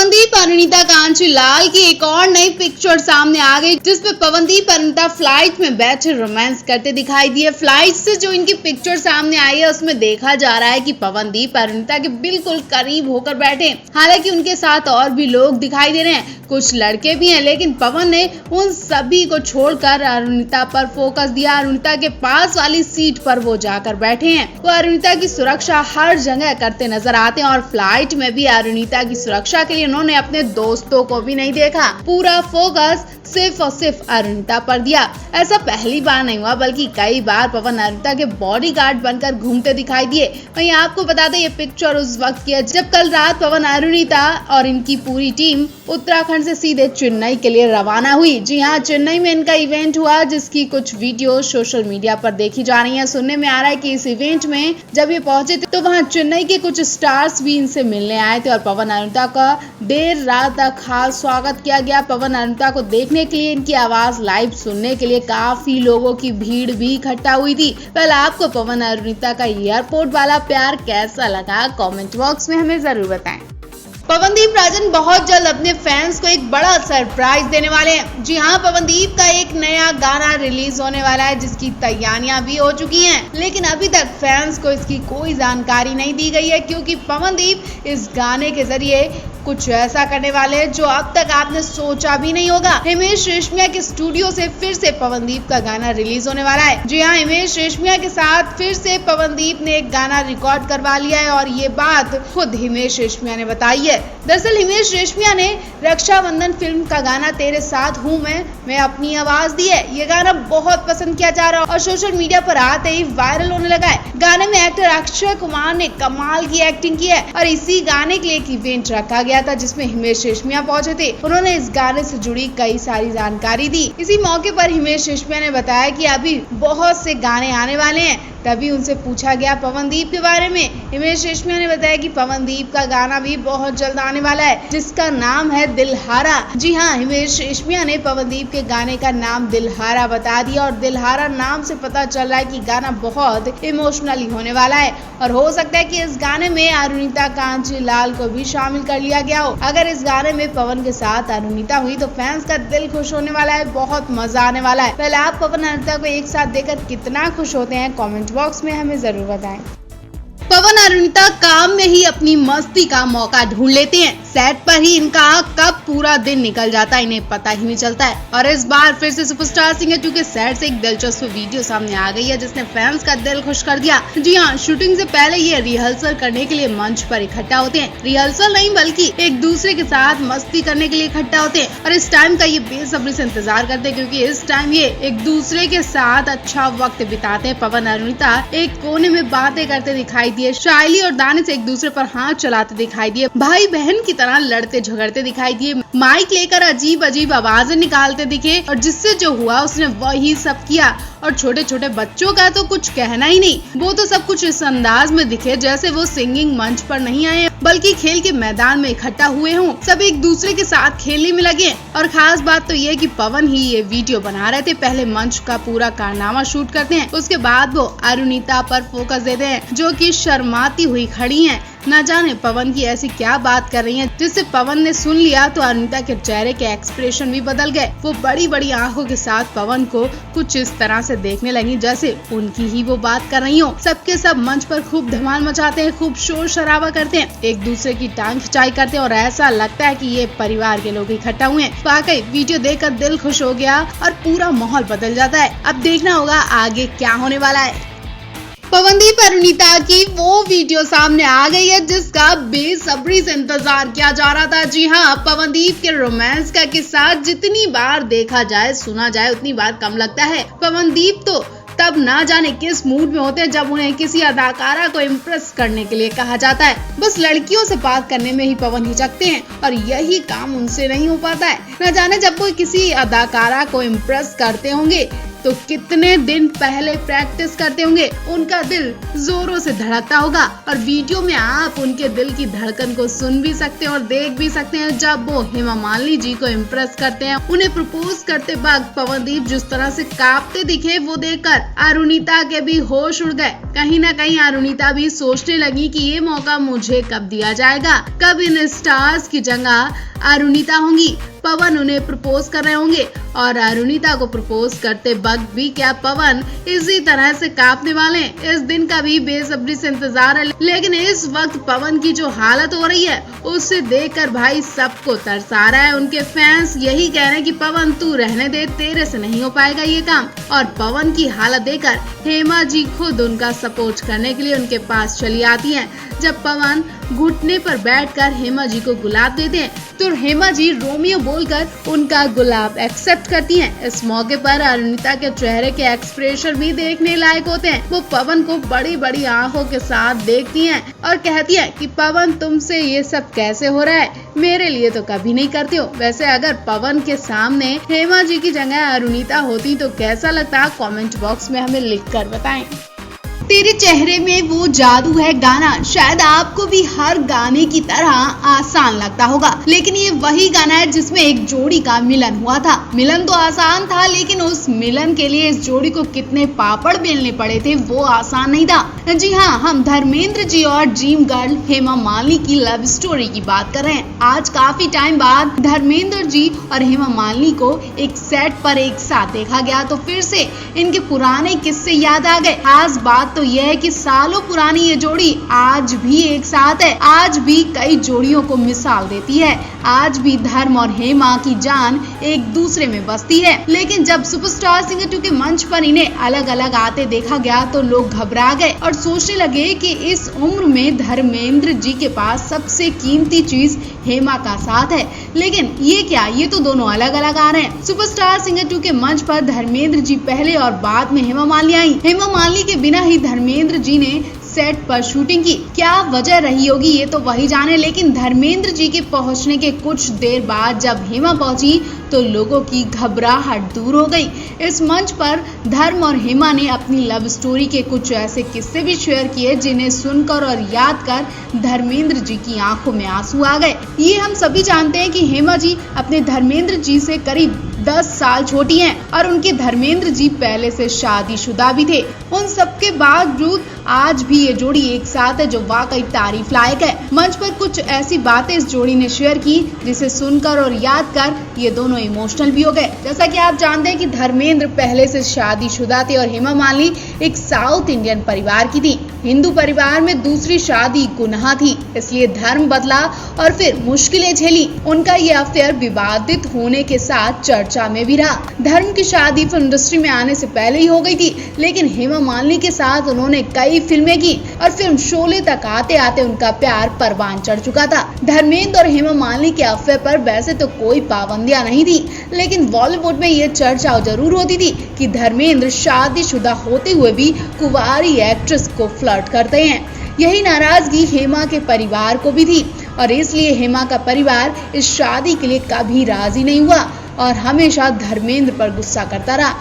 पवनदीप और अरुणिता कांचीलाल की एक और नई पिक्चर सामने आ गई, जिसमें पवनदीप और अरुणिता फ्लाइट में बैठे रोमांस करते दिखाई दिए। फ्लाइट से जो इनकी पिक्चर सामने आई है उसमें देखा जा रहा है कि पवनदीप और अरुणिता के बिल्कुल करीब होकर बैठे। हालांकि उनके साथ और भी लोग दिखाई दे रहे हैं, कुछ लड़के भी हैं, लेकिन पवन ने उन सभी को छोड़कर अरुणिता पर फोकस दिया। अरुणिता के पास वाली सीट पर वो जाकर बैठे हैं। वो अरुणिता की सुरक्षा हर जगह करते नजर आते हैं और फ्लाइट में भी अरुणिता की सुरक्षा के लिए उन्होंने अपने दोस्तों को भी नहीं देखा। पूरा फोकस सिर्फ और सिर्फ अरुणिता पर दिया। ऐसा पहली बार नहीं हुआ, बल्कि कई बार पवन अरुणिता के बॉडीगार्ड बनकर घूमते दिखाई दिए। वहीं आपको बता दें, ये पिक्चर उस वक्त की है जब कल रात पवन, अरुणिता और इनकी पूरी टीम उत्तराखंड से सीधे चेन्नई के लिए रवाना हुई। जी हाँ, चेन्नई में इनका इवेंट हुआ, जिसकी कुछ वीडियो सोशल मीडिया पर देखी जा रही है। सुनने में आ रहा है कि इस इवेंट में जब ये पहुंचे थे तो वहाँ चेन्नई के कुछ स्टार्स भी इनसे मिलने आए थे और पवन अरुणिता का देर रात तक खास स्वागत किया गया। पवन अरुणिता को देखने के लिए, इनकी आवाज लाइव सुनने के लिए काफी लोगों की भीड़ भी इकट्ठा हुई थी। पहले आपको पवन अरुणिता का एयरपोर्ट वाला प्यार कैसा लगा, कमेंट बॉक्स में हमें जरूर बताएं। पवनदीप राजन बहुत जल्द अपने फैंस को एक बड़ा सरप्राइज देने वाले हैं। जी हाँ, पवनदीप का एक नया गाना रिलीज होने वाला है, जिसकी तैयारियां भी हो चुकी हैं, लेकिन अभी तक फैंस को इसकी कोई जानकारी नहीं दी गई है, क्योंकि पवनदीप इस गाने के जरिए कुछ ऐसा करने वाले हैं जो अब तक आपने सोचा भी नहीं होगा। हिमेश रेशमिया के स्टूडियो से फिर से पवनदीप का गाना रिलीज होने वाला है। जी हाँ, हिमेश रेशमिया के साथ फिर से पवनदीप ने एक गाना रिकॉर्ड करवा लिया है और ये बात खुद हिमेश रेशमिया ने बताई है। दरअसल हिमेश रेशमिया ने रक्षाबंधन फिल्म का गाना तेरे साथ हूँ मैं अपनी आवाज दी है। ये गाना बहुत पसंद किया जा रहा है और सोशल मीडिया पर आते ही वायरल होने लगा है। गाने में एक्टर अक्षय कुमार ने कमाल की एक्टिंग की है और इसी गाने के लिए एक इवेंट रखा गया था, जिसमें हिमेश रेशमिया पहुंचे थे। उन्होंने इस गाने से जुड़ी कई सारी जानकारी दी। इसी मौके पर हिमेश रेशमिया ने बताया कि अभी बहुत से गाने आने वाले हैं। तभी उनसे पूछा गया पवनदीप के बारे में। हिमेश रेशमिया ने बताया कि पवनदीप का गाना भी बहुत जल्द आने वाला है, जिसका नाम है दिलहारा। जी हाँ, हिमेश रेशमिया ने पवनदीप के गाने का नाम दिलहारा बता दिया और दिलहारा नाम से पता चल रहा है कि गाना बहुत इमोशनली होने वाला है और हो सकता है कि इस गाने में अरुणिता कांचीलाल को भी शामिल कर लिया गया हो। अगर इस गाने में पवन के साथ अरुणिता हुई तो फैंस का दिल खुश होने वाला है, बहुत मजा आने वाला है। पहले आप पवन अरुणिता को एक साथ देखकर कितना खुश होते हैं, कमेंट बॉक्स में हमें जरूर बताएं। पवन अरुणिता काम में ही अपनी मस्ती का मौका ढूंढ लेते हैं। सेट पर ही इनका कब पूरा दिन निकल जाता है इन्हें पता ही नहीं चलता है। और इस बार फिर से सुपरस्टार सिंगर 2 के सेट से एक दिलचस्प वीडियो सामने आ गई है, जिसने फैंस का दिल खुश कर दिया। जी हाँ, शूटिंग से पहले ये रिहर्सल करने के लिए मंच पर इकट्ठा होते हैं। रिहर्सल नहीं, बल्कि एक दूसरे के साथ मस्ती करने के लिए इकट्ठा होते हैं और इस टाइम का ये बेसब्री से इंतजार करते हैं, क्योंकि इस टाइम ये एक दूसरे के साथ अच्छा वक्त बिताते हैं। पवन अरुणिता एक कोने में बातें करते दिखाई दिए, शाइली और दानिश एक दूसरे पर हाथ चलाते दिखाई दिए, भाई बहन की तरह लड़ते झगड़ते दिखाई दिए, माइक लेकर अजीब अजीब आवाजें निकालते दिखे और जिससे जो हुआ उसने वही सब किया। और छोटे छोटे बच्चों का तो कुछ कहना ही नहीं, वो तो सब कुछ इस अंदाज में दिखे जैसे वो सिंगिंग मंच पर नहीं आए बल्कि खेल के मैदान में इकट्ठा हुए हों। सब एक दूसरे के साथ खेलने में लगे और खास बात तो ये कि पवन ही ये वीडियो बना रहे थे। पहले मंच का पूरा कारनामा शूट करते हैं, उसके बाद वो अरुणिता पर फोकस देते हैं, जो कि शर्माती हुई खड़ी हैं। न जाने पवन की ऐसी क्या बात कर रही हैं, जिससे पवन ने सुन लिया तो अरुणिता के चेहरे के एक्सप्रेशन भी बदल गए। वो बड़ी बड़ी आंखों के साथ पवन को कुछ इस तरह से देखने लगी जैसे उनकी ही वो बात कर रही हो। सबके सब मंच पर खूब धमाल मचाते हैं, खूब शोर शराबा करते हैं, एक दूसरे की टांग खिंचाई करते हैं और ऐसा लगता है कि ये परिवार के लोग इकट्ठा हुए हैं। वाकई वीडियो देखकर दिल खुश हो गया और पूरा माहौल बदल जाता है। अब देखना होगा आगे क्या होने वाला है। पवनदीप अरुणिता की वो वीडियो सामने आ गई है, जिसका बेसब्री से इंतजार किया जा रहा था। जी हाँ, पवनदीप के रोमांस का किस्सा जितनी बार देखा जाए, सुना जाए, उतनी बार कम लगता है। पवनदीप तो तब ना जाने किस मूड में होते हैं जब उन्हें किसी अदाकारा को इम्प्रेस करने के लिए कहा जाता है। बस लड़कियों से बात करने में ही पवन हिचकते हैं और यही काम उनसे नहीं हो पाता है। न जाने जब वो किसी अदाकारा को इम्प्रेस करते होंगे तो कितने दिन पहले प्रैक्टिस करते होंगे। उनका दिल जोरों से धड़कता होगा और वीडियो में आप उनके दिल की धड़कन को सुन भी सकते हैं और देख भी सकते हैं जब वो हेमा मालिनी जी को इम्प्रेस करते हैं। उन्हें प्रपोज करते वक्त पवनदीप जिस तरह से कांपते दिखे वो देखकर अरुणिता के भी होश उड़ गए। कहीं ना कहीं अरुणिता भी सोचने लगी कि ये मौका मुझे कब दिया जाएगा, कब इन स्टार्स की जगह अरुणिता होंगी। पवन उन्हें प्रपोज कर रहे होंगे और अरुणिता को प्रपोज करते वक्त भी क्या पवन इसी तरह से कांपने वाले हैं। इस दिन का भी बेसब्री से इंतजार है, लेकिन इस वक्त पवन की जो हालत हो रही है उसे देखकर भाई सबको तरस आ रहा है। उनके फैंस यही कह रहे हैं कि पवन तू रहने दे, तेरे से नहीं हो पाएगा ये काम। और पवन की हालत देखकर हेमा जी खुद उनका सपोर्ट करने के लिए उनके पास चली आती हैं। जब पवन घुटने पर बैठकर हेमा जी को गुलाब देते हैं तो हेमा जी रोमियो बोलकर उनका गुलाब एक्सेप्ट करती हैं। इस मौके पर अरुणिता के चेहरे के एक्सप्रेशन भी देखने लायक होते हैं। वो पवन को बड़ी बड़ी आंखों के साथ देखती हैं और कहती हैं कि पवन तुमसे ये सब कैसे हो रहा है, मेरे लिए तो कभी नहीं करते हो। वैसे अगर पवन के सामने हेमा जी की जगह अरुणिता होती तो कैसा लगता, कमेंट बॉक्स में हमें लिखकर बताएं। तेरे चेहरे में वो जादू है गाना शायद आपको भी हर गाने की तरह आसान लगता होगा, लेकिन ये वही गाना है जिसमें एक जोड़ी का मिलन हुआ था। मिलन तो आसान था, लेकिन उस मिलन के लिए इस जोड़ी को कितने पापड़ बेलने पड़े थे वो आसान नहीं था। जी हाँ, हम धर्मेंद्र जी और ड्रीम गर्ल हेमा मालिनी की लव स्टोरी की बात कर रहे हैं। आज काफी टाइम बाद धर्मेंद्र जी और हेमा मालिनी को एक सेट पर एक साथ देखा गया तो फिर से इनके पुराने किस्से याद आ गए। खास बात तो यह है कि सालों पुरानी ये जोड़ी आज भी एक साथ है, आज भी कई जोड़ियों को मिसाल देती है। आज भी धर्म और हेमा की जान एक दूसरे में बसती है। लेकिन जब सुपरस्टार सिंगर 2 के मंच पर इन्हें अलग अलग आते देखा गया तो लोग घबरा गए और सोचने लगे कि इस उम्र में धर्मेंद्र जी के पास सबसे कीमती चीज हेमा का साथ है। लेकिन ये क्या, ये तो दोनों अलग अलग आ रहे हैं। सुपरस्टार सिंगर 2 के मंच पर धर्मेंद्र जी पहले और बाद में हेमा मालिनी आई। हेमा मालिनी के बिना ही धर्मेंद्र जी ने सेट पर शूटिंग की। क्या वजह रही होगी ये तो वही जाने, लेकिन धर्मेंद्र जी के पहुंचने के कुछ देर बाद जब हेमा पहुंची तो लोगों की घबराहट दूर हो गई। इस मंच पर धर्म और हेमा ने अपनी लव स्टोरी के कुछ ऐसे किस्से भी शेयर किए जिन्हें सुनकर और याद कर धर्मेंद्र जी की आंखों में आंसू आ गए। ये हम सभी जानते हैं कि हेमा जी अपने धर्मेंद्र जी से करीब 10 साल छोटी हैं और उनके धर्मेंद्र जी पहले से शादीशुदा भी थे। उन सबके बावजूद आज भी ये जोड़ी एक साथ है जो वाकई तारीफ लायक है। मंच पर कुछ ऐसी बातें इस जोड़ी ने शेयर की जिसे सुनकर और याद कर ये दोनों इमोशनल भी हो गए। जैसा कि आप जानते हैं कि धर्मेंद्र पहले से शादीशुदा थे और हेमा मालिनी एक साउथ इंडियन परिवार की थी। हिंदू परिवार में दूसरी शादी गुनाह थी, इसलिए धर्म बदला और फिर मुश्किलें झेली। उनका ये अफेयर विवादित होने के साथ चर्चा में भी रहा। धर्म की शादी फिल्म इंडस्ट्री में आने से पहले ही हो गई थी, लेकिन हेमा मालिनी के साथ उन्होंने कई फिल्में की और फिल्म शोले तक आते आते उनका प्यार परवान चढ़ चुका था। धर्मेंद्र और हेमा मालिनी के अफेयर पर वैसे तो कोई पाबंदियां नहीं थी, लेकिन बॉलीवुड में ये चर्चा जरूर होती थी कि धर्मेंद्र शादीशुदा होते हुए भी कुंवारी एक्ट्रेस को फ्लर्ट करते हैं। यही नाराजगी हेमा के परिवार को भी थी और इसलिए हेमा का परिवार इस शादी के लिए कभी राजी नहीं हुआ और हमेशा धर्मेंद्र पर गुस्सा करता रहा।